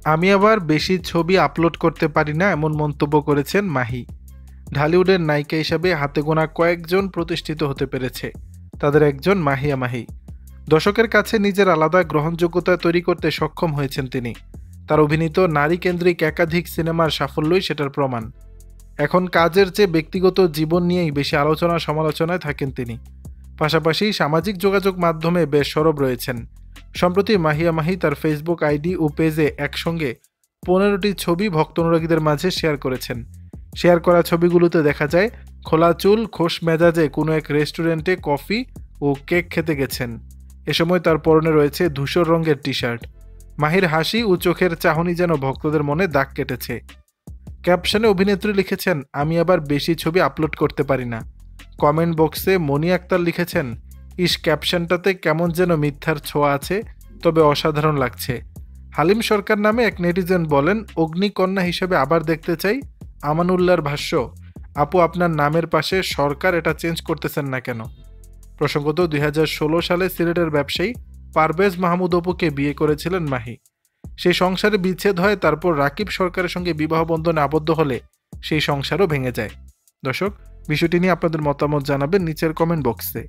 আমি আবার বেশি ছবি আপলোড করতে পারি না, এমন মন্তব্য করেছেন মাহি। ঢালিউডের নায়িকা হিসাবে হাতে গোনা কয়েকজন প্রতিষ্ঠিত হতে পেরেছে, তাদের একজন মাহিয়া মাহি। দর্শকের কাছে নিজের আলাদা গ্রহণযোগ্যতা তৈরি করতে সক্ষম হয়েছেন তিনি। তার অভিনীত নারী কেন্দ্রিক একাধিক সিনেমার সাফল্যই সেটার প্রমাণ। এখন কাজের চেয়ে ব্যক্তিগত জীবন নিয়েই বেশি আলোচনা সমালোচনায় থাকেন তিনি। পাশাপাশি সামাজিক যোগাযোগ মাধ্যমে বেশ সরব রয়েছেন। সম্প্রতি মাহিয়া মাহি তার ফেসবুক আইডি ও পেজে একসঙ্গে 15টি ছবি ভক্ত অনুরাগীদের মাঝে শেয়ার করেছেন। শেয়ার করা ছবিগুলোতে দেখা যায় খোলা চুল, খোশ মেজাজে কোনো এক রেস্টুরেন্টে কফি ও কেক খেতে গেছেন। এ সময় তার পরনে রয়েছে ধূসর রঙের টি শার্ট। মাহির হাসি ও চোখের চাহনি যেন ভক্তদের মনে দাগ কেটেছে। ক্যাপশনে অভিনেত্রী লিখেছেন, আমি আবার বেশি ছবি আপলোড করতে পারি না। কমেন্ট বক্সে মনি আক্তার লিখেছেন, ইস, ক্যাপশনটাতে কেমন যেন মিথ্যার ছোঁয়া আছে, তবে অসাধারণ লাগছে। হালিম সরকার নামে এক নেটিজেন বলেন, অগ্নিকন্যা হিসেবে আবার দেখতে চাই। আমানুল্লাহর ভাষ্য, আপু আপনার নামের পাশে সরকার, এটা চেঞ্জ করতেছেন না কেন? প্রসঙ্গত 2016 সালে সিলেটের ব্যবসায়ী পারভেজ মাহমুদ অপুকে বিয়ে করেছিলেন মাহি। সেই সংসারে বিচ্ছেদ হয়, তারপর রাকিব সরকারের সঙ্গে বিবাহ বন্ধনে আবদ্ধ হলে সেই সংসারও ভেঙে যায়। দর্শক, বিষয়টি নিয়ে আপনাদের মতামত জানাবেন নিচের কমেন্ট বক্সে।